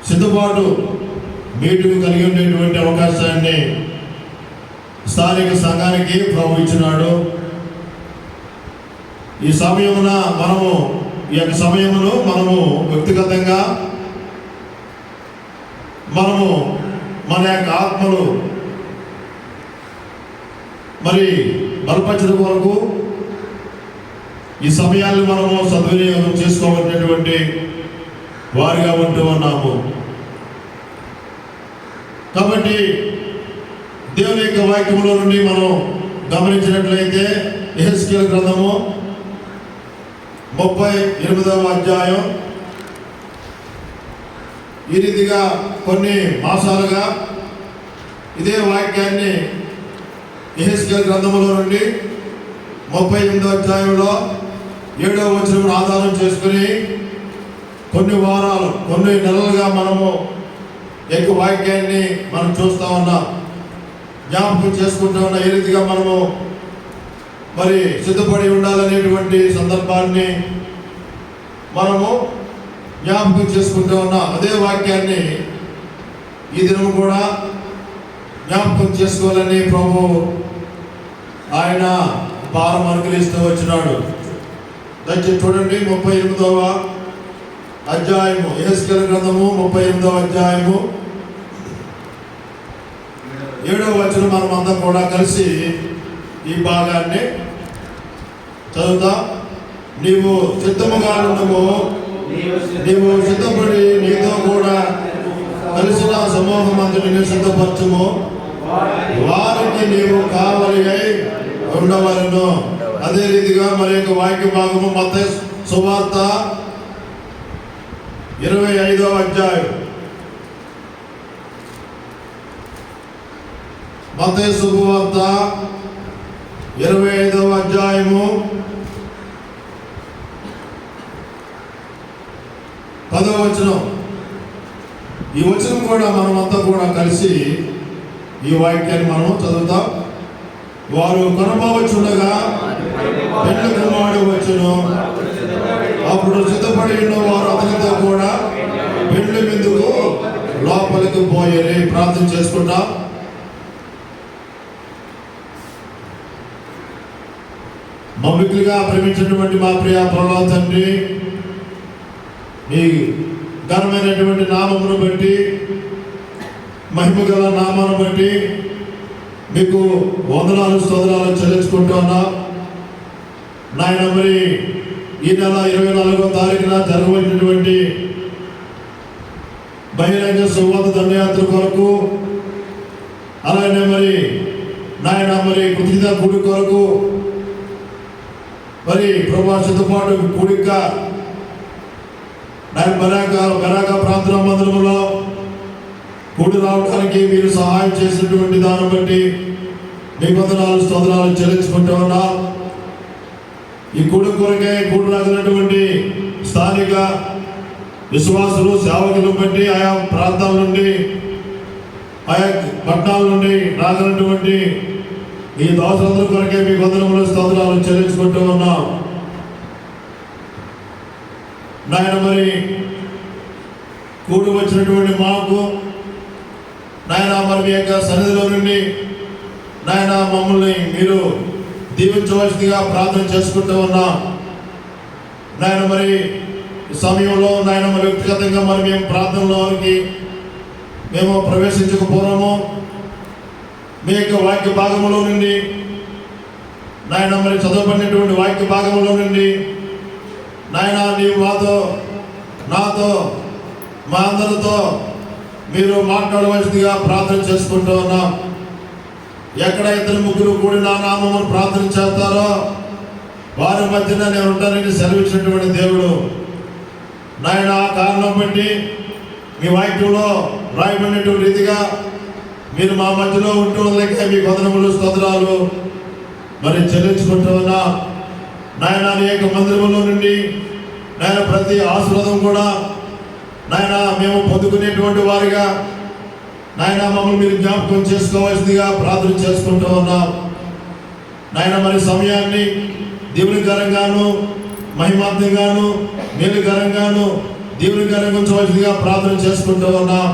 సిద్ధపాటు మీటింగ్ కలిగి ఉండేటువంటి అవకాశాన్ని స్థానిక సంఘానికి ప్రభు ఇచ్చినాడు. ఈ సమయమున ఈ యొక్క సమయమును మనము వ్యక్తిగతంగా మన యొక్క ఆత్మలు బలపరచడం కొరకు ఈ సమయాన్ని మనము సద్వినియోగం చేసుకోవాల్సినటువంటి వారిగా ఉంటూ ఉన్నాము. కాబట్టి దేవుని యొక్క వాక్యంలో నుండి మనం గమనించినట్లయితే యెహెజ్కేలు గ్రంథము 38వ అధ్యాయం ఈ రీతిగా కొన్ని మాసాలుగా ఇదే వాక్యాన్ని యెహెజ్కేలు గ్రంథములో నుండి 38వ అధ్యాయంలో 7వ వచనం ఆధారం చేసుకుని కొన్ని నెలలుగా మనము యొక్క వాక్యాన్ని మనం చూస్తూ ఉన్నాం, జ్ఞాపకం చేసుకుంటూ ఉన్నాం. ఏ రీతిగా మనము సిద్ధపడి ఉండాలనేటువంటి సందర్భాన్ని మనము జ్ఞాపకం చేసుకుంటూ ఉన్నాం. అదే వాక్యాన్ని ఈ దినం కూడా జ్ఞాపకం చేసుకోవాలని ప్రభు ఆయన భారం అనుగ్రహిస్తూ వచ్చినాడు. దయచేసి చూడండి 38వ అధ్యాయము, యెహెజ్కేలు గ్రంథము 38వ అధ్యాయము 7వ వచనం మనమంతా కూడా కలిసి ఈ భాగాన్ని చదువుతాం. నీవు సిద్ధముగా ఉండము, నీవు సిద్ధపడి నీతో కూడా కలిసిన సమూహం అంతా నిన్ను సిద్ధపరచుము, వారికి నీవు కావలి అయి ఉండవలను. అదే రీతిగా మరి యొక్క వాక్య భాగము మత్తయి సువార్త 25వ అధ్యాయం, మత్తయి సువార్త 25వ అధ్యాయము 10వ వచనం. ఈ వచనం కూడా మనమంతా కూడా కలిసి ఈ వాక్యాన్ని మనం చదువుతాం. వారు కనుమవచ్చుండగా పెండ్లి కుమారుడు వచ్చును, అప్పుడు సిద్ధపడి ఉన్న వారు అతనితో కూడా పెండ్లి విందుకు లోపలికి పోయేది. ప్రార్థన చేసుకుంటాం. మమ్మికులుగా ప్రేమించినటువంటి మా ప్రియ పరలోక తండ్రి, మీ ఘనమైనటువంటి నామమును బట్టి, మహిమ గల నామాను బట్టి మీకు వందనాలు స్తోత్రాలు చెల్లించుకుంటూ ఉన్నాం. నాయన ఈ నెల 24వ తారీఖున జరగబడినటువంటి బహిరంగ సువార్త దండయాత్ర కొరకు, అలాగే నాయన కృతజ్ఞత గుడి కొరకు ప్రభా సిద్ధపాటు కూడిక బెరాక ప్రాంతీయ మందిరంలో కూడి రావడానికి మీరు సహాయం చేసినటువంటి దాన్ని బట్టి మీ వందనాలు స్తోత్రాలు చెల్లించుకుంటూ ఉన్నా. ఈ కూడి కొరకే కూడి రాగినటువంటి స్థానిక విశ్వాసులు సేవకులను బట్టి ఆయా ప్రాంతాల నుండి ఆయా పట్టణాల నుండి రాగినటువంటి ఈ దోషులందరి కొరకే మీ వందనములు స్తోత్రాలు చెల్లించుకుంటూ ఉన్నాం. నాయన కూడి వచ్చినటువంటి మాకు నాయన మీ యొక్క సన్నిధిలో నుండి నాయన మమ్మల్ని మీరు దీవించవలసిందిగా ప్రార్థన చేసుకుంటూ ఉన్నాం. నాయన ఈ సమయంలో నాయన వ్యక్తిగతంగా మేము ప్రార్థనలోకి మేము ప్రవేశించకపోవడము, మీ యొక్క వాక్య భాగంలో నుండి నాయన చదవబడినటువంటి వాక్య భాగంలో నుండి నాయన నీవు నాతో మా అందరితో మీరు మాట్లాడవలసిందిగా ప్రార్థన చేసుకుంటూ ఉన్నాం. ఎక్కడ 2-3 కూడి నా నామమును ప్రార్థన చేస్తారో వారి మధ్యన నేను ఉంటానని సెలవిచ్చినటువంటి దేవుడు నాయన, ఆ కారణం బట్టి మీ వాక్యంలో రాయబడినటువంటి రీతిగా మీరు మా మధ్యలో ఉంటూ లేక మీ వందనములు స్తోత్రాలు చెల్లించుకుంటూ ఉన్నా. నాయన నీ యొక్క మందిరంలో నుండి నాయన ప్రతి ఆశీర్వాదం కూడా నాయన మేము పొందుకునేటువంటి వారిగా నాయన మమ్మల్ని మీరు జ్ఞాపకం చేసుకోవాల్సిందిగా ప్రార్థన చేసుకుంటూ ఉన్నాం. నాయన సమయాన్ని దేవునికరంగాను మహిమార్థంగాను మేలుకరంగాను దీవుని కనుగొంచవలసిందిగా ప్రార్థన చేసుకుంటూ ఉన్నాం.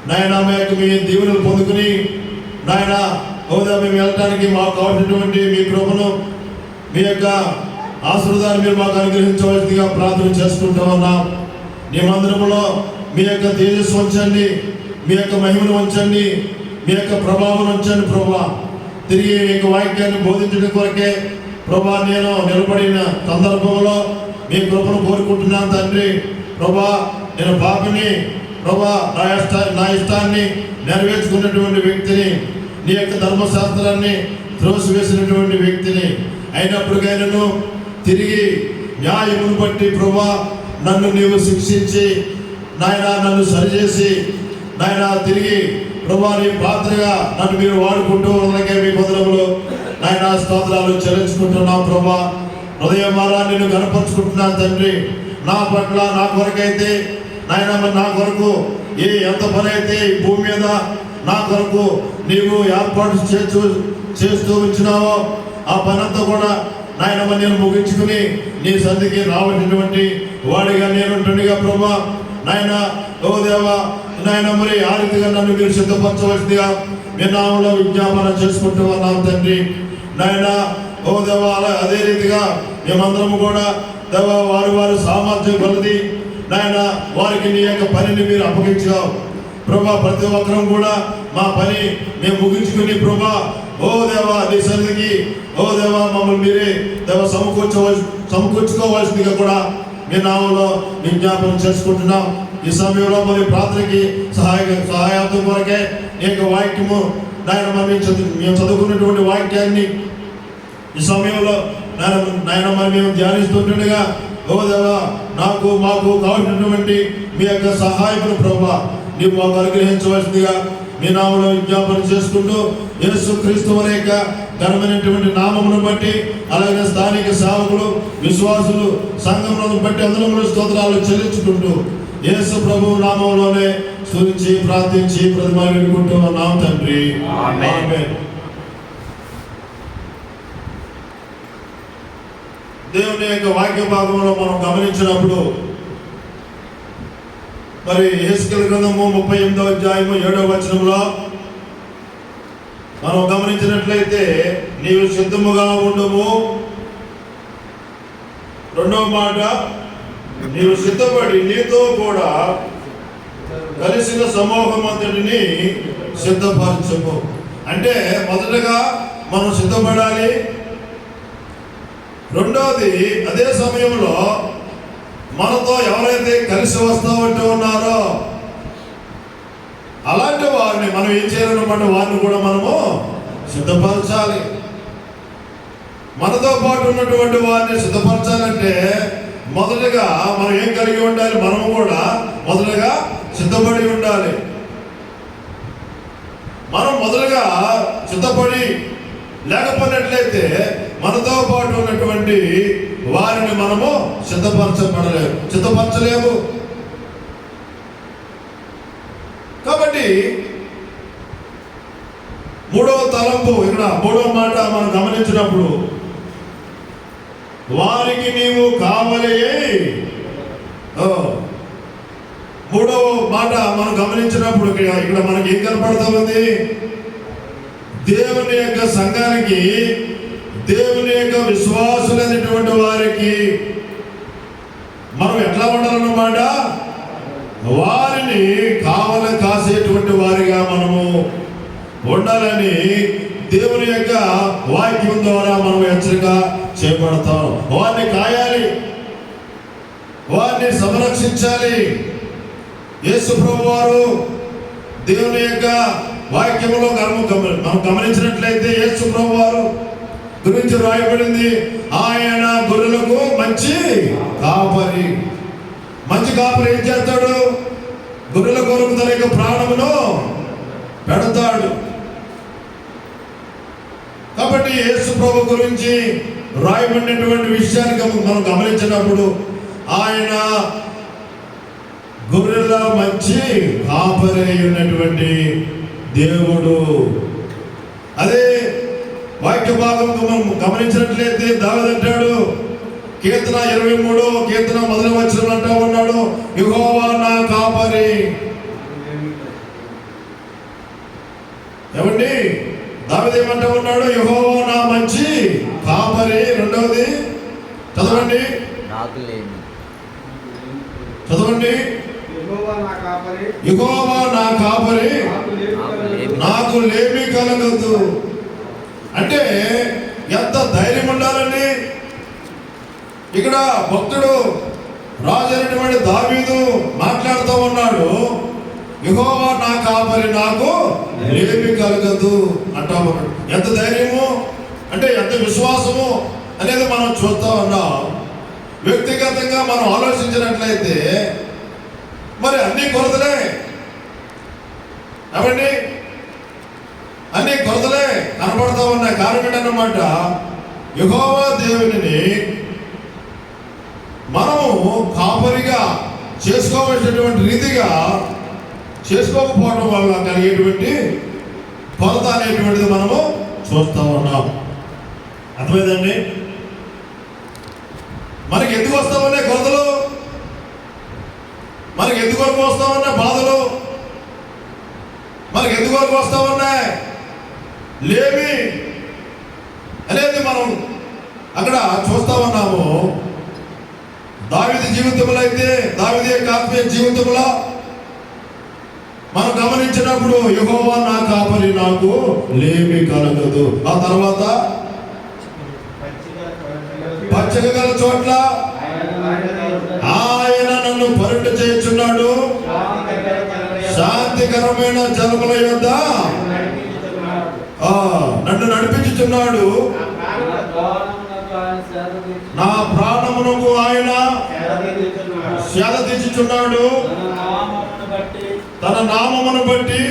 నాయన మీ దీవులను పొందుకుని నాయన మేము వెళ్ళటానికి మాకు కావాల్సినటువంటి మీ కృపను మీ యొక్క ఆశీర్వాదాన్ని మీరు మాకు అనుగ్రహించవలసిందిగా ప్రార్థన చేసుకుంటూ ఉన్నాం. నీ మందిరంలో మీ యొక్క తేజస్సు ఉంచండి, మీ యొక్క మహిమను ఉంచండి, మీ యొక్క ప్రభావం ఉంచండి ప్రభా. తిరిగి మీ యొక్క వాక్యాన్ని బోధించడం కొరకే ప్రభా నేను నిలబడిన సందర్భంలో మీ కృపను కోరుకుంటున్నాను తండ్రి. ప్రభా నేను పాపిని ప్రభా, నా ఇష్టాన్ని నెరవేర్చుకున్నటువంటి వ్యక్తిని, నీ యొక్క ధర్మశాస్త్రాన్ని త్రోసివేసినటువంటి వ్యక్తిని అయినప్పటికైనాను తిరిగి న్యాయమును బట్టి ప్రభా నన్ను నీవు శిక్షించి నాయన నన్ను సరిచేసి నాయన తిరిగి ప్రభా నీ పాత్రగా నన్ను మీరు వాడుకుంటూ ఉన్నకే మీ బదులములు నాయన స్తోత్రాలు చెల్లించుకుంటున్నాం ప్రభా. హృదయమారా నిన్ను కనపరుచుకుంటున్నాను తండ్రి. నా పట్ల నా కొరకైతే నాయన నా కొరకు ఎంత పని అయితే ఈ భూమి మీద నా కొరకు నీవు ఏర్పాటు చేస్తూ ఉంచినావో ఆ పనంతా కూడా నాయనమ్మ నేను ముగించుకుని నీ సన్నిధికి రావలసినటువంటి వాడిగా నేనుంటుండగా ప్రభా నాయన ఓ దేవా నాయన మరి ఆ రీతిగా నన్ను మీరు సిద్ధపరచవలసిందిగా మీ నామంలో విజ్ఞాపన చేసుకుంటూ ఉన్నాం తండ్రి. నాయన ఓ దేవా అదే రీతిగా మేమందరము కూడా దేవా వారి సామర్థ్యం కొలది నాయన వారికి నీ యొక్క పనిని మీరు అప్పగించావు ప్రభా. ప్రతి ఒక్కరం కూడా మా పని మేము ముగించుకుని ప్రభా ఓ దేవా నీ సన్నిధికి ఓ దేవా మమ్మల్ని మీరే దేవ సమకూర్చుకోవాల్సిందిగా కూడా మీ నామంలో విజ్ఞాపనం చేసుకుంటున్నాం. ఈ సమయంలో మరి ప్రార్థనకి సహాయార్థం కొరకే నీ యొక్క వాక్యము నాయన మేము చదువుకున్నటువంటి వాక్యాన్ని ఈ సమయంలో నాయన మరి మేము ధ్యానిస్తుండగా ఓ దేవా మాకు కావాల్సినటువంటి మీ యొక్క సహాయకులు ప్రభా నీవు మాకు అనుగ్రహించవలసిందిగా మీ నామంలో విజ్ఞాపన చేసుకుంటూ యేసుక్రీస్తు వారి యొక్క ఘనమైనటువంటి నామమును బట్టి అలాగే స్థానిక సేవకులు విశ్వాసులు సంఘములను బట్టి అందరూ స్తోత్రాలు చెల్లించుకుంటూ యేసు ప్రభువు నామంలోనే స్తుతించి ప్రార్థించి ప్రతిమా వేడుకుంటూ ఉన్నాం తండ్రి. ఆమేన్. దేవుని యొక్క వాక్య భాగంలో మనం గమనించినప్పుడు మరి యెహెజ్కేలు గ్రంథము 38వ అధ్యాయము 7వ వచనంలో మనం గమనించినట్లయితే నీవు సిద్ధముగా ఉండము. రెండవ మాట నీవు సిద్ధపడి నీతో కూడా కలిసిన సమూహం అంతటిని సిద్ధపరచము. అంటే మొదటగా మనం సిద్ధపడాలి. రెండవది అదే సమయంలో మనతో ఎవరైతే కలిసి వస్తామంటూ ఉన్నారో అలాంటి వారిని మనం ఏం చేయాలన్నమాట వారిని కూడా మనము సిద్ధపరచాలి. మనతో పాటు ఉన్నటువంటి వారిని సిద్ధపరచాలంటే మొదటగా మనం ఏం కలిగి ఉండాలి? మనము కూడా మొదటగా సిద్ధపడి ఉండాలి. మనం మొదలుగా సిద్ధపడి లేకపోయినట్లయితే మనతో పాటు ఉన్నటువంటి వారిని మనము సిద్ధపరచలేము. కాబట్టి మూడవ తలంపు ఇక్కడ మూడవ మాట మనం గమనించినప్పుడు వారికి నీవు కావలి. మూడవ మాట మనం గమనించినప్పుడు ఇక్కడ మనకి ఏం కనపడతా ఉంది? దేవుని యొక్క సంఘానికి, దేవుని యొక్క విశ్వాసులైనటువంటి వారికి మనం ఎట్లా ఉండాలన్నమాట? వారిని కాసేటువంటి వారిగా మనము ఉండాలని దేవుని యొక్క వాక్యం ద్వారా మనం హెచ్చరిక చేయబడతాం. వారిని కాయాలి, వారిని సంరక్షించాలి. యేసు ప్రభువు వారు దేవుని యొక్క వాక్యములో మనం గమనించినట్లయితే యేసు ప్రభువు వారు గురించి రాయబడింది, ఆయన గొర్రెలకు మంచి కాపరి. మంచి కాపరి ఏం చేస్తాడు? గొర్రెల కొరకు తన యొక్క ప్రాణమును పెడతాడు. కాబట్టి యేసు ప్రభు గురించి రాయబడినటువంటి విషయాన్ని మనం గమనించినప్పుడు ఆయన గొర్రెల మంచి కాపరి ఉన్నటువంటి దేవుడు. అదే వాక్య భాగం మనం గమనించినట్లయితే దావీదు అంటాడు కీర్తన 23 కీర్తన మొదటి వచనం అంటూ ఉన్నాడు, యెహోవా నా కాపరి. ఏమండి, దావీదు ఏమంటూ ఉన్నాడు? యెహోవా నా మంచి కాపరి. రెండవది చదవండి, చదవండి. యెహోవా నా కాపరి, నాకు లేమి కలగదు. అంటే ఎంత ధైర్యం ఉండాలండి. ఇక్కడ భక్తుడు రాజు అయినటువంటి దావీదు మాట్లాడుతూ ఉన్నాడు, యెహోవా నా కాపరి, నాకు లేమి కలగదు అంటా ఉన్నాడు. ఎంత ధైర్యము అంటే ఎంత విశ్వాసము అనేది మనం చూస్తూ ఉన్నాం. వ్యక్తిగతంగా మనం ఆలోచించినట్లయితే మరి అన్ని కొరతలే, అవండి అన్ని కొరతలే కనబడతా ఉన్నాయి. కారణం అన్నమాట, యెహోవా దేవునిని మనము కాపరిగా చేసుకోవలసినటువంటి రీతిగా చేసుకోకపోవడం వల్ల కలిగేటువంటి కొరత అనేటువంటిది మనము చూస్తూ ఉన్నాం. అర్థమైందండి? మనకి ఎందుకు వస్తా ఉన్నాయి కొరతలు, మనకి ఎందుకు వస్తా ఉన్నాయి బాధలు, మనకి ఎందుకు వస్తా ఉన్నాయి లేమి అనేది మనం అక్కడ చూస్తా ఉన్నాము. దావీదు జీవితంలో అయితే, దావీదు యొక్క ఆత్మీయ జీవితంలో మనం గమనించినప్పుడు యెహోవా నా కాపరి, నాకు లేమి కలగదు. ఆ తర్వాత పచ్చగా గల చోట్ల ఆయన నన్ను పరుండ చేయుచున్నాడు, శాంతికరమైన జలముల యొద్ద నన్ను నడిపించుచున్నాడు, నా ప్రాణమునకు ఆయన సేద తీర్చుచున్నాడు, తన నామమును బట్టి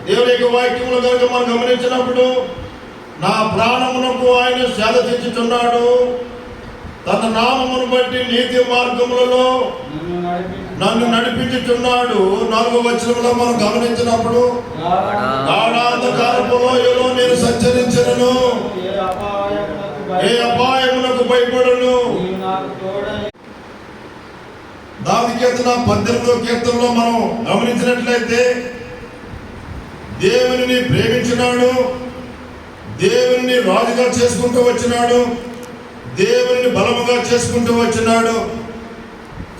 దేవుని యొక్క వాక్యములు కనుక మనం గమనించినప్పుడు, నా ప్రాణమునకు ఆయన సేద తీర్చుచున్నాడు, తన నామమును బట్టి నీతి మార్గములలో నన్ను నడిపించుచున్నాడు. 4వ వచనంలో మనం గమనించినప్పుడు, గాఢాంధకారపు లోయలో నేను సంచరించను, ఏ అపాయమునకు భయపడను. దావీదు కీర్తన 18వ కీర్తనలో మనం గమనించినట్లయితే, దేవునిని ప్రేమించినాడు, దేవుని రాజుగా చేసుకుంటూ వచ్చినాడు, దేవుని బలముగా చేసుకుంటూ వచ్చినాడు.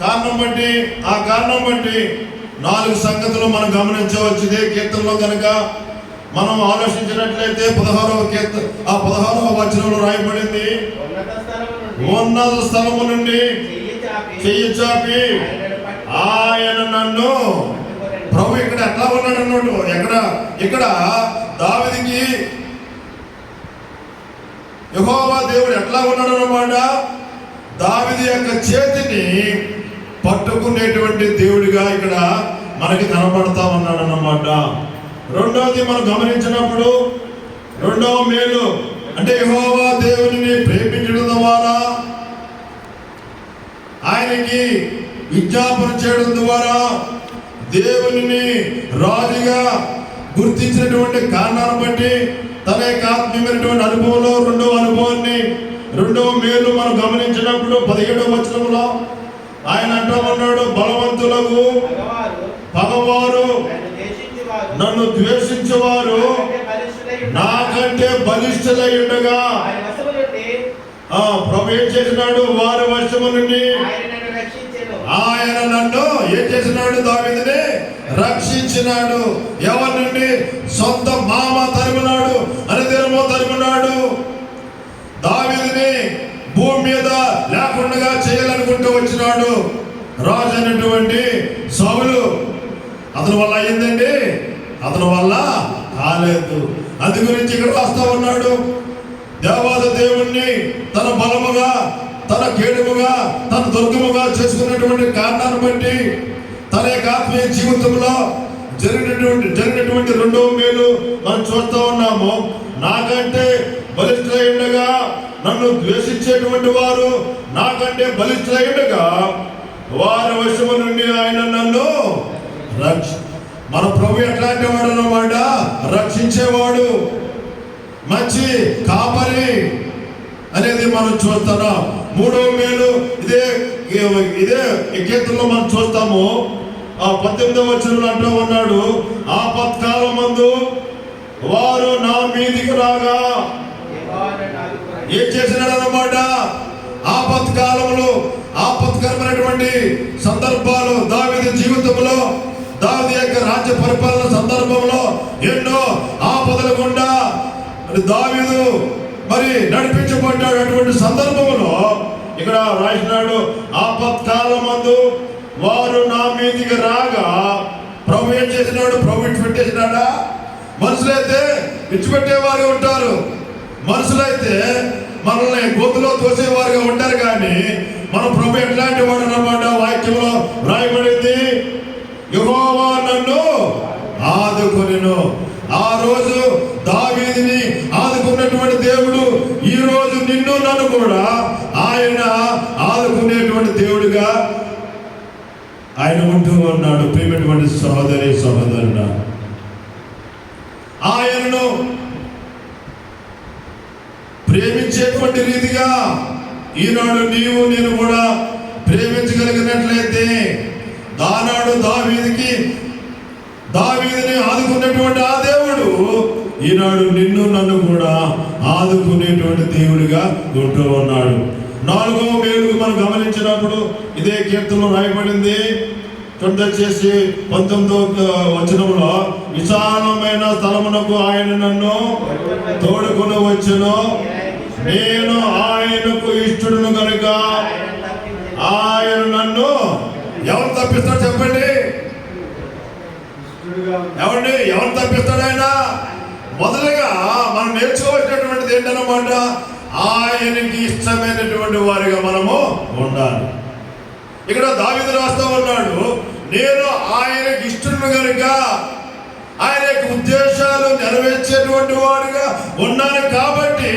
ఆ కారణం బట్టి 4 సంగతులు మనం గమనించవచ్చు. ఇదే కీర్తనలో కనుక మనం ఆలోచించినట్లయితే 16వ వచనంలో రాయబడింది, ఉన్నత స్థలము నుండి చెయ్యి చాపి ఆయన నన్ను. ప్రభు ఇక్కడ ఎట్లా ఉన్నాడు అన్నట్టు, ఇక్కడ దావీదుకి యెహోవా దేవుడు ఎట్లా ఉన్నాడు అన్నమాట, దావీదు యొక్క చేతిని పట్టుకునేటువంటి దేవుడిగా ఇక్కడ మనకి కనబడతా ఉన్నాడు అన్నమాట. రెండవది మనం గమనించినప్పుడు, రెండవ మేలు అంటే యెహోవా దేవునిని ప్రేమించడం ద్వారా, ఆయనకి విజ్ఞాపన చేయడం ద్వారా, దేవునిని రాజుగా గుర్తించినటువంటి కారణాన్ని బట్టి తన యొక్క ఆత్మీయమైనటువంటి అనుభవంలో రెండవ మేలు మనం గమనించినప్పుడు 17వ వచనంలో ఆయన అంటూ ఉన్నాడు, బలవంతులకు పగవారు, నన్ను ద్వేషించేవారు నాకంటే బలిష్ఠులై ఉండగా ప్రభు ఏం చేసినాడు, వారి వశము నుండి ఆయన నన్ను ఏం చేసినాడు, దావీదుని రక్షించినాడు. ఎవరి నుండి? సొంత మామ తరిమినాడు, అనిదినమో తరిమినాడు. దావీదుని భూమి మీద లేకుండా చేయాలనుకుంటూ వచ్చినాడు రాజు అయినటువంటి సౌలు. అతని వల్ల అయ్యిందండి, అతని వల్ల కాలేదు. అందు గురించి ఇక్కడ వస్తా ఉన్నాడు, దేవాది దేవుణ్ణి తన బలముగా, తన కేడుముగా, తన దుర్గముగా చేసుకున్నటువంటి కారణాన్ని బట్టి తన యొక్క ఆత్మీయ జీవితంలో జరిగినటువంటి రెండవ మేలు మనం చూస్తూ ఉన్నాము. నాకంటే బలిష్ఠులై ఉండగా నన్ను ద్వేషించేటువంటి వారు నాకంటే బలిష్ఠులై ఉండగా వారి వశము నుండి ఆయన నన్ను మన ప్రభు ఎట్లాంటి వాడు అన్నమాట, రక్షించేవాడు, మంచి కాపరి. అనేది మనం చూస్తున్నాం. మూడవ మేలు ఇదే ఈ కీర్తనలో మనం చూస్తాము. ఆ 18వ వచనంలో అంటూ ఉన్నాడు, ఆపత్కాలమందు వారు నా మీదికి రాగా. ఏం చేసినాడు అన్నమాట? ఆపత్కాలంలో ఆపత్కరమైనటువంటి సందర్భాలు దావీదు జీవితంలో, దావీదు యొక్క రాజ్య పరిపాలన సందర్భంలో ఎన్నో ఆపదల గుండా దావీదు మరి నడిపించబడ్డాడు. అటువంటి సందర్భంలో ఇక్కడ రాసినాడు, ఆపత్కాలమందు వారు నా మీదికి రాగా. ప్రభు ఏం చేసినాడు? ప్రభు విడిచిపెట్టేసినాడా? మనుషులైతే విడిచిపెట్టేవారుగా ఉంటారు, మనుషులైతే మనల్ని గొంతులో తోసేవారుగా ఉంటారు. కానీ మన ప్రభు ఎట్లాంటి వాడు అన్నమాట? వాక్యంలో రాయబడింది, యెహోవా నన్ను ఆదుకొనెను. ఆ రోజు దావీదుని ఆదుకున్నటువంటి దేవుడు ఈ రోజు నిన్ను నన్ను కూడా ఆయన ఆదుకునేటువంటి దేవుడిగా ఆయన ఉంటూ ఉన్నాడు. ప్రియమైనటువంటి సహోదరి సహోదరుడా, ఆయనను ప్రేమించేటువంటి రీతిగా ఈనాడు నీవు నేను కూడా ప్రేమించగలిగినట్లయితే, ఆనాడు దావీదుని ఆదుకున్నటువంటి ఆ దేవుడు ఈనాడు నిన్ను నన్ను కూడా ఆదుకునేటువంటి దేవుడిగా ఉంటూ ఉన్నాడు. 4వ మేలుకు మనం గమనించినప్పుడు ఇదే కీర్తనలో రాయబడింది. దయచేసి 19వ వచనంలో, విశాలమైన స్థలమునకు ఆయన నన్ను తోడుకొని వచ్చును, నేను ఆయనకు ఇష్టడును కనుక ఆయన నన్ను ఎవరు తప్పిస్తాడు చెప్పండి? ఎవరు తప్పిస్తాడు? ఆయన మొదలుగా మనం నేర్చుకోవాల్సినటువంటిది ఏంటన్నమాట? ఆయనకి ఇష్టమైనటువంటి వారిగా మనము ఉండాలి. ఇక్కడ దావీదు రాస్తూ ఉన్నాడు, నేను ఆయనకి ఇష్టడును కనుక ఆయన యొక్క ఉద్దేశాలు నెరవేర్చేటువంటి వాడిగా ఉన్నాను. కాబట్టి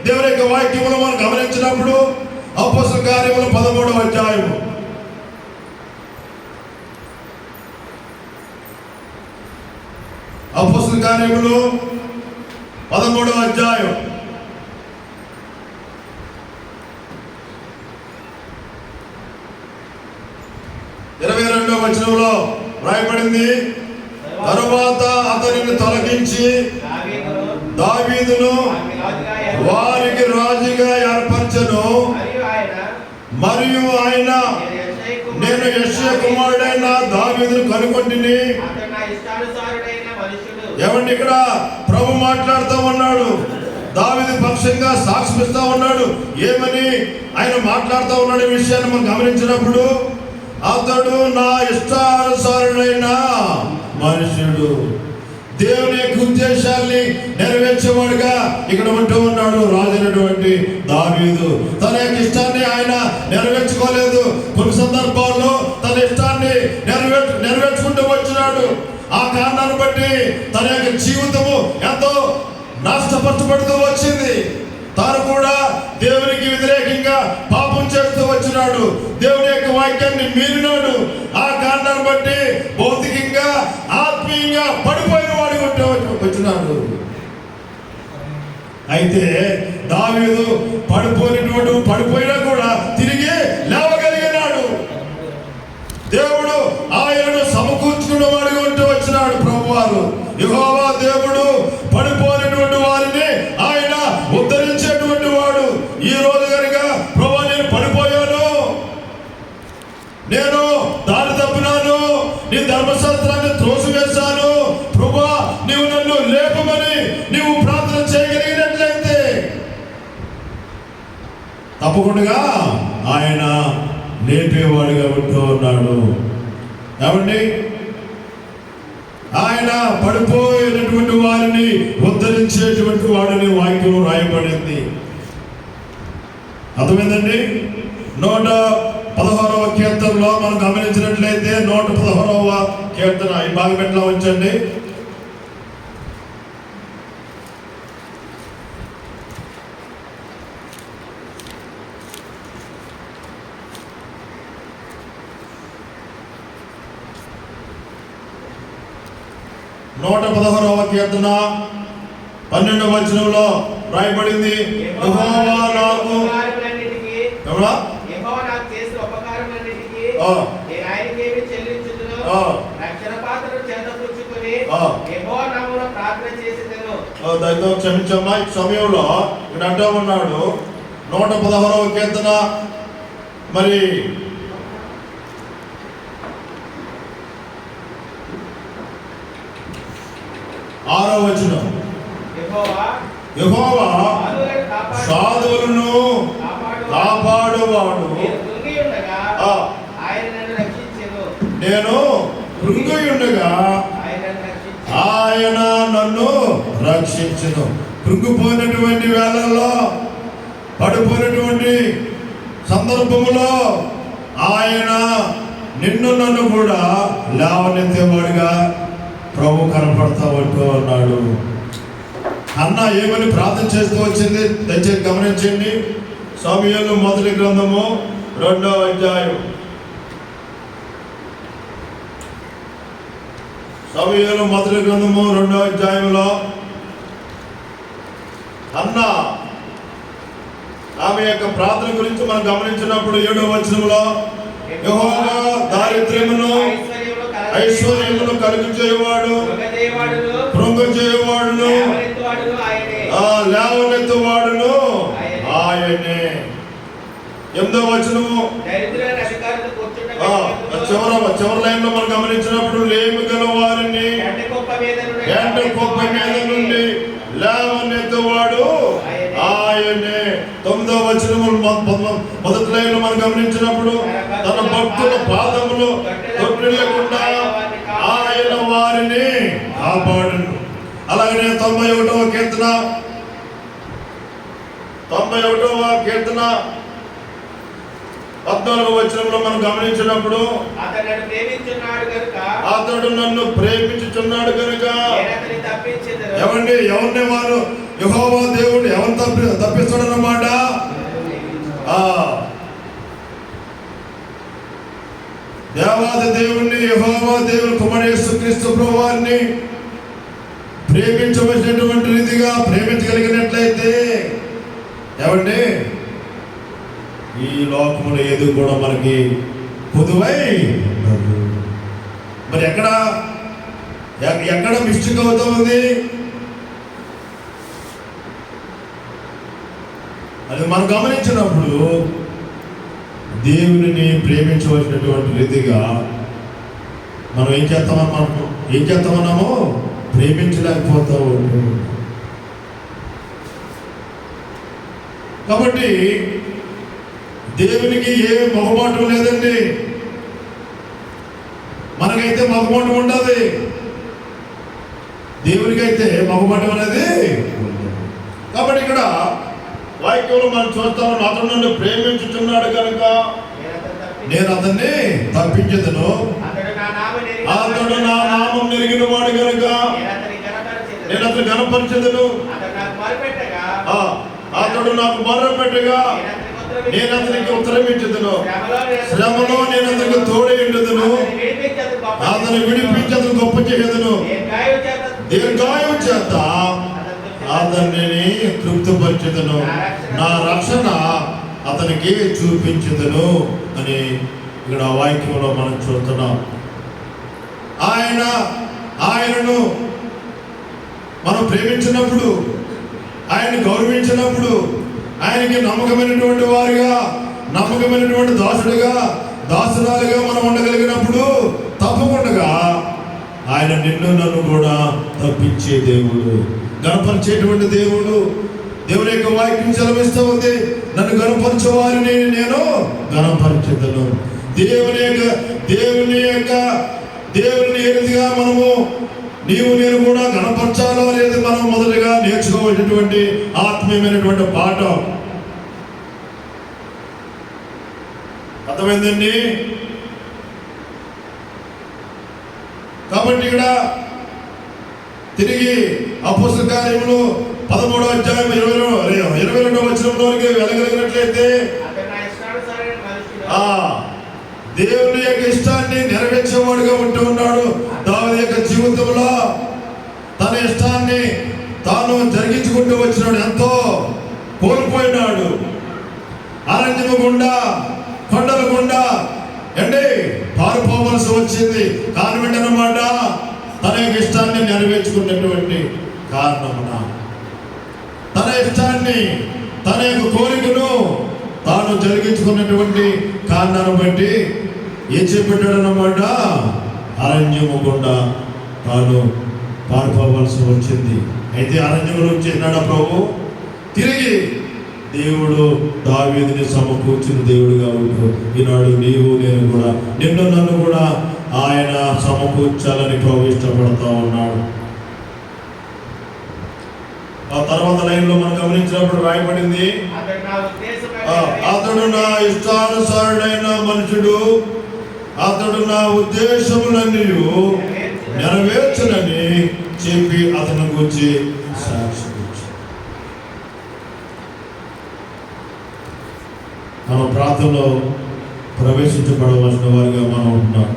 దేవుని యొక్క వాక్యములు మనం గమనించినప్పుడు అపోస్తల కార్యములు 13వ అధ్యాయము, అపోస్తల కార్యములు 13వ అధ్యాయం 22వ వచనంలో రాయబడింది, తరువాత అతనిని తొలగించి దావీదును వారికి రాజుగా ఏర్పరచెను. మరియు ఆయన, నేను యెషయా కుమారుడైన దావీదును కనుగొంటిని. ఏమండి, ఇక్కడ ప్రభు మాట్లాడుతూ ఉన్నాడు, దావీదు పక్షంగా సాక్షిస్తూ ఉన్నాడు. ఏమని ఆయన మాట్లాడుతూ ఉన్నాడు ఈ విషయాన్ని మనం గమనించినప్పుడు, అతడు నా ఇష్టానుసారుడైన మనుషుడు. దేవుని యొక్క ఉద్దేశాల్ని నెరవేర్చేవాడుగా ఇక్కడ ఉంటూ ఉన్నాడు రాజైనటువంటి దావీదు. తన యొక్క ఇష్టాన్ని ఆయన నెరవేర్చుకోలేదు. కొన్ని సందర్భాల్లో తన ఇష్టాన్ని నెరవేర్చుకుంటూ వచ్చినాడు. ఆ కారణాన్ని బట్టి తన యొక్క జీవితము ఎంతో నష్టపరచబడుతూ వచ్చింది. తాను కూడా దేవునికి వ్యతిరేకంగా పాపం చేస్తూ వచ్చినాడు. దేవుని యొక్క వాక్యాన్ని మీరినాడు. ఆ కారణాన్ని బట్టి భౌతికంగా ఆత్మీయంగా పడిపోయిన వాడి వచ్చినాడు. అయితే దావీదు పడిపోయినా కూడా తిరిగి లేవగలిగినాడు. దేవుడు ఆయనను సమకూర్చుకున్న వాడిగా ఉంటూ వచ్చినాడు. ప్రభువారు యెహోవా దేవుడు పడిపోయినటువంటి వారిని ఆయన ఉద్ధరించేటువంటి వాడు. ఈ రోజు కనుక ప్రభువా నేను పడిపోయాను, నేను దారి తప్పినాను, నీ ధర్మశాస్త్రాన్ని త్రోసివేశాను, ప్రభువా నీవు నన్ను లేపమని నీవు ప్రార్థన చేయగలిగినట్లయితే తప్పకుండా ఆయన లేపేవాడిగా ఉంటూ ఉన్నాడు. ఏమండి, ఆయన పడిపోయినటువంటి వారిని ఉద్ధరించేటువంటి వాడిని వాక్యం రాయబడింది. అర్థమైందండి? 116వ కీర్తనలో మనం గమనించినట్లయితే 116వ కీర్తన ఈ భాగం ఎట్లా ఉంచండి. కీర్తన 12వ వచనంలో రాయబడింది, యెహోవా నాకు ఎవరా యెహోవా నాకు చేసిన ఉపకారములన్నిటికీ నేను ఆయనకేమి చెల్లించుదును? రక్షణ పాత్రను చేతపుచ్చుకొని యెహోవా నామమున ప్రార్థన చేసేదను. దయతో క్షమించమ్మా. ఈ సమయంలో ఇక్కడ అంటూ ఉన్నాడు 116వ కీర్తన మరి 6వ వచనం, యెహోవా సాధువులను కాపాడువాడు, నేను కృంగియుండగా ఆయన నన్ను రక్షించును. కృంగిపోయినటువంటి వేళల్లో, పడిపోయినటువంటి సందర్భములో ఆయన నిన్ను నన్ను కూడా లేవనెత్తేవాడుగా ప్రభు కనపడతా ఉంటూ ఉన్నాడు. అన్న ఏమని ప్రార్థన చేస్తూ వచ్చింది దయచేసి గమనించండి. సమూయేలు మొదటి గ్రంథము 2వ అధ్యాయం, సమూయేలు మొదటి గ్రంథము 2వ అధ్యాయంలో అన్న ఆమె యొక్క ప్రార్థన గురించి మనం గమనించినప్పుడు 7వ వచనంలో యెహోవా దారిద్ర్యమును ఐశ్వర్యమును కలుగు చేయవాడు, కృంగ చేయవాడును, లేవనెత్తువాడును ఆయనే. 8వ వచనము చివరి లైన్ లో మనం గమనించినప్పుడు లేమి గల వారిని ఎండ కుప్ప మీద నుండి లేవనెత్తువాడు ఆయనే. 9వ వచనము మొదటి లైన్ లో మనం గమనించినప్పుడు తన భక్తుల పాదములు తొట్టిల్లకుండా ఆయన వారిని కాపాడును. అలాగనే 91వ కీర్తన 14వ వచనంలో మనం గమనించినప్పుడు అతడు నన్ను ప్రేమించుచున్నాడు కనుక ఎవరిని వారు యెహోవా దేవుడు ఎవరిని తప్పిస్తాడన్నమాట. దేవాది దేవుణ్ణి యెహోవా దేవుని కుమారుడు యేసుక్రీస్తు ప్రభువారిని ప్రేమించవలసినటువంటి రీతిగా ప్రేమించగలిగినట్లయితే ఏమండి ఈ లోకములో ఏది కూడా మనకి పొదువై మరి ఎక్కడ మిస్టేక్ అవుతా ఉంది అది మనం గమనించినప్పుడు దేవుని ప్రేమించవలసినటువంటి రీతిగా మనం ఏం చేస్తామన్నాము ప్రేమించలేకపోతా ఉంటాం. కాబట్టి దేవునికి ఏ మొహమాటం లేదండి. మనకైతే మొహమాటం ఉండదు, దేవునికైతే మొహమాటం అనేది. కాబట్టి ఇక్కడ వాక్యంలో మనం చూస్తాము, అతను నన్ను ప్రేమించుచున్నాడు కనుక నేను అతన్ని తప్పించదును, అతడు నా నామం నెరిగిన వాడు కనుక నేను అతను గణపరచదును, అతడు నాకు మొర్రపెట్టగా నేను అతనికి ఉత్తరం ఇచ్చుదును, శ్రమలో నేను అతనికి తోడై ఉండుదును, అతను విడిపించి అతను గొప్ప చేయదును, దీర్ఘాయువు చేత అతన్ని తృప్తిపరచుదును, నా రక్షణ అతనికి చూపించుదును అని ఇక్కడ వాక్యంలో మనం చూస్తున్నాం. ఆయనను మనం ప్రేమించినప్పుడు, ఆయన గౌరవించినప్పుడు, ఆయనకి నమ్మకమైనటువంటి వారుగా, నమ్మకమైనటువంటి దాసురాలుగా మనం ఉండగలిగినప్పుడు తప్పకుండా ఆయన నిన్ను నన్ను కూడా తప్పించే దేవుడు, గణపరిచేటువంటి దేవుడు. దేవుని యొక్క వాక్యం సెలవిస్తూ ఉంది, నన్ను గణపరిచే వారిని నేను గణపరిచెదను. దేవుని ఏ రీతిగా మనము నీవు నేను కూడా గణపరచాలో అనేది మనం మొదటిగా నేర్చుకోవాల్సినటువంటి ఆత్మీయమైనటువంటి పాఠం. అర్థమైందండి? కాబట్టి ఇక్కడ తిరిగి అపోస్తల కార్యములు 13వ అధ్యాయం 22వ వచనంలోనికి వెళ్ళగలిగినట్లయితే దేవుని యొక్క ఇష్టాన్ని నెరవేర్చేవాడుగా ఉంటూ ఉన్నాడు. దావీదు యొక్క జీవితంలో తన ఇష్టాన్ని తాను జరిగించుకుంటూ వచ్చినాడు. ఎంతో కోల్పోయినాడు. అరణ్యము గుండా, కొండల గుండా పారిపోవలసి వచ్చింది. కాని వెంటనమాట తన యొక్క ఇష్టాన్ని నెరవేర్చుకున్నటువంటి కారణమున, తన ఇష్టాన్ని, తన యొక్క కోరికను తాను జరిగించుకున్నటువంటి కారణాన్ని బట్టి ఏం చెప్పాడన్నమాట, అరణ్యము గుండా తాను పారిపోవలసి వచ్చింది. అయితే అరణ్యంలో చేసినాడు ప్రభు. తిరిగి దేవుడు దావీదుని సమకూర్చిన దేవుడుగా ఉంటూ ఈనాడు నీవు నేను కూడా, నిన్ను నన్ను కూడా ఆయన సమకూర్చాలని ప్రభు ఇష్టపడతా ఉన్నాడు. ఆ తర్వాత లైన్లో మనం గమనించినప్పుడు రాయబడింది, అతడు నా ఇష్టానుసారుడైన మనుషుడు, అతడు నా ఉద్దేశములన్నీ నెరవేర్చునని చెప్పి అతని గురించి సాక్షి. మన ప్రార్థనలో ప్రవేశించబడవలసిన వారిగా మనం ఉంటున్నాం.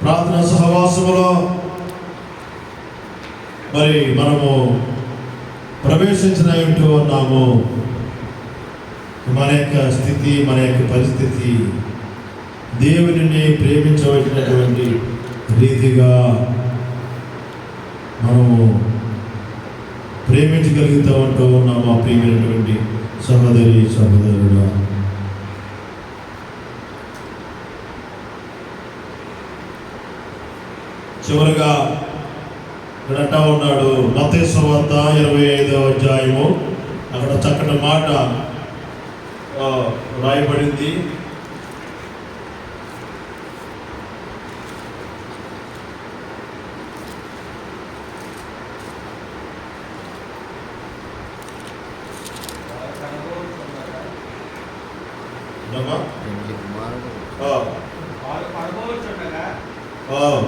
ప్రార్థన సహవాసములో మరి మనము ప్రవేశించినట్టు ఉన్నాము. మన యొక్క స్థితి, మన యొక్క పరిస్థితి దేవునిని ప్రేమించవలసినటువంటి రీతిగా మనము ప్రేమించగలుగుతూ ఉంటూ ఉన్నాము. ఆ ప్రియమైనటువంటి సహోదరి సహోదరుడా, చివరిగా ఇక్కడ అంటా ఉన్నాడు మత్తయి సువార్త 25వ అధ్యాయము, అక్కడ చక్కటి మాట రాయబడింది.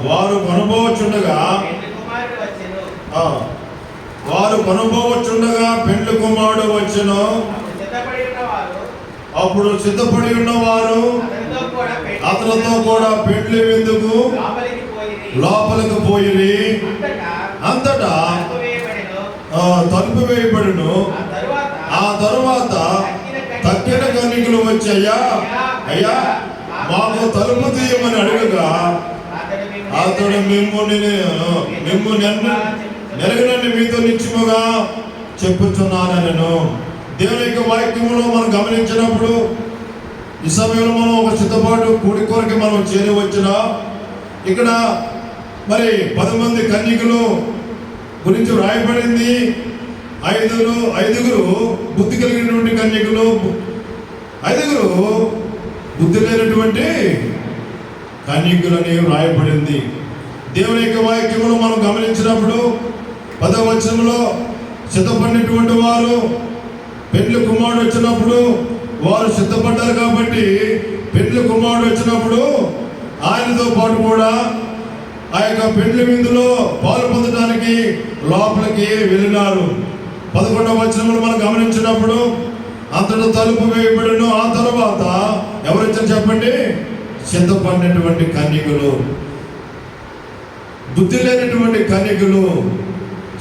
వారు కొనబోవచ్చుండగా పెండ్లి కుమారుడు వచ్చెను. అప్పుడు సిద్ధపడి ఉన్నవారు అతనితో కూడా పెండ్లి విందుకు లోపలికి పోయి అంతటా తలుపు వేయబడిను. ఆ తరువాత తక్కిన కన్యకులు వచ్చాయా, అయ్యా మాకు తలుపు తీయమని అడుగగా అతడు మిమ్ము నెరగనని మీతో నిశ్చయముగా చెప్పుచున్నానను. దేవుని యొక్క వాక్యములో మనం గమనించినప్పుడు ఈ సమయంలో మనం ఒక సిద్ధపాటు కూడి కొరకు మనం చేరవచ్చిన, ఇక్కడ మరి 10 మంది కన్యకులు గురించి రాయబడింది. ఐదుగురు బుద్ధి కలిగినటువంటి కన్యకులు, 5గురు బుద్ధి లేనటువంటి కన్యకులని రాయబడింది. దేవుని యొక్క వాక్యమును మనం గమనించినప్పుడు 10వ వచనంలో సిద్ధపడినటువంటి వారు పెండ్లి కుమారుడు వచ్చినప్పుడు వారు సిద్ధపడ్డారు కాబట్టి పెండ్లి కుమారుడు వచ్చినప్పుడు ఆయనతో పాటు కూడా ఆ యొక్క పెండ్లి విందులో పాలు పొందడానికి లోపలికి వెళ్ళినారు. 11వ వచనంలో మనం గమనించినప్పుడు అంతటా తలుపు వేయబడిను. ఆ తర్వాత ఎవరు వచ్చారు చెప్పండి? సిద్ధపడినటువంటి కన్యకులు, బుద్ధి లేనటువంటి కన్యకులు,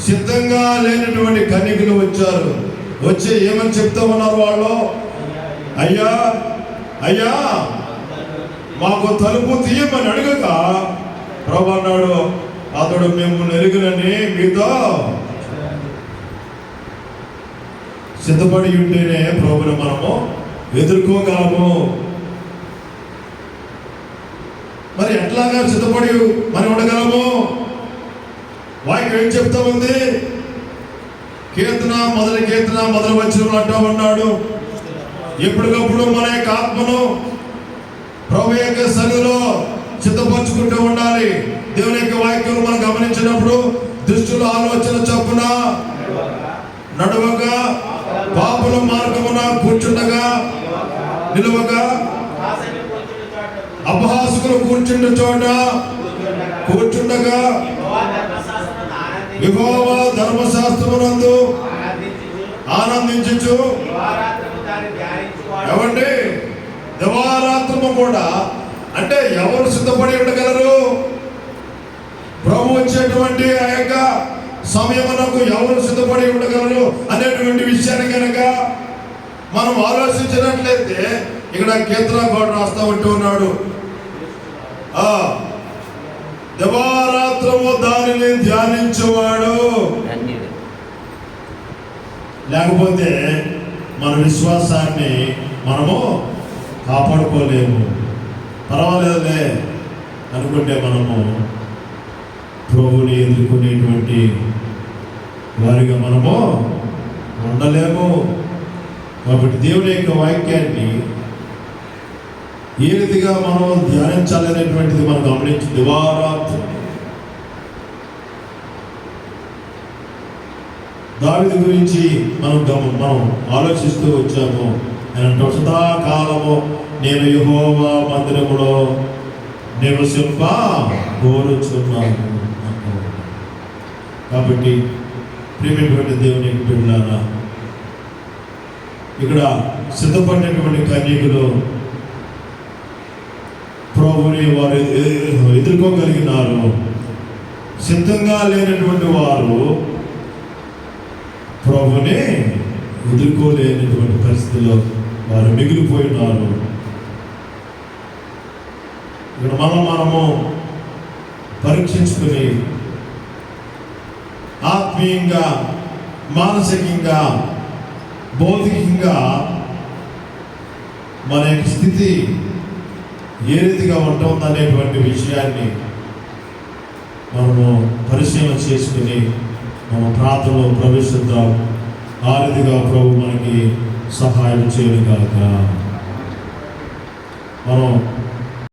సిద్ధంగా లేనటువంటి కన్యకులు వచ్చారు. వచ్చి ఏమని చెప్తా ఉన్నారు వాళ్ళు? అయ్యా అయ్యా మాకు తలుపు తీయమని అడగగా ప్రభు అన్నాడు, అతడు మేము నెరుగునని మీతో సిద్ధపడి ఉంటేనే ప్రభుని మనము ఎదుర్కోగలము. మరి ఎట్లాగా సిద్ధపడి మనం ఉండగలము? వాక్యం ఏం చెప్తా ఉంది? కీర్తన మొదటి వచనంలో అంటా ఉన్నాడు, ఎప్పటికప్పుడు మన యొక్క ఆత్మను ప్రభు యొక్క సన్నిధిలో సిద్ధపరచుకుంటూ ఉండాలి. దేవుని యొక్క వాక్యం మనం గమనించినప్పుడు దుష్టుల ఆలోచన చొప్పున నడవగా, పాపుల మార్గమున కూర్చుండగా, నిలువగా, అపహాసకులు కూర్చుండే చోట కూర్చుండగా, యెహోవా ధర్మశాస్త్రమునందు ఆనందించుచు, ఏమండి దివారాత్రము కూడా, అంటే ఎవరు సిద్ధపడి ఉండగలరు? ప్రభు వచ్చేటువంటి ఆ యొక్క సమయమునకు ఎవరు సిద్ధపడి ఉండగలరు అనేటువంటి విషయాన్ని కనుక మనం ఆలోచించినట్లయితే ఇక్కడ కీర్తనకారుడు రాస్తా ఉంటూ ఉన్నాడు, దివారాత్రము దానిని ధ్యానించేవాడు. లేకపోతే మన విశ్వాసాన్ని మనము కాపాడుకోలేము. పర్వాలేదులే అనుకుంటే మనము ప్రభుని ఎదుర్కొనేటువంటి వారిగా మనము ఉండలేము. కాబట్టి దేవుని యొక్క వాక్యాన్ని ఏ రీతిగా మనం ధ్యానించాలనేటువంటిది మనం గమనించి దివారాత్రం దావీదు గురించి మనం ఆలోచిస్తూ వచ్చాము. ఆయన సదాకాలము నేను యెహోవా మందిరములో నివసింప కోరుచున్నాను. కాబట్టి ప్రియమైనటువంటి దేవుని బిడ్డలారా, ఇక్కడ సిద్ధపడినటువంటి కన్యకులు ప్రభుని వారు ఎదుర్కోగలిగినారు. సిద్ధంగా లేనటువంటి వారు ప్రభుని ఎదుర్కోలేనటువంటి పరిస్థితిలో వారు మిగిలిపోయినారు. ఇక్కడ మనము పరీక్షించుకుని ఆత్మీయంగా, మానసికంగా, భౌతికంగా మన యొక్క స్థితి ఏ రీతిగా ఉంటుందనేటువంటి విషయాన్ని మనము పరిశీలన చేసుకుని మనం ప్రార్థనలో ప్రవేశిద్దాం. ఆ రీతిగా ప్రభు మనకి సహాయం చేయను కాక. మనం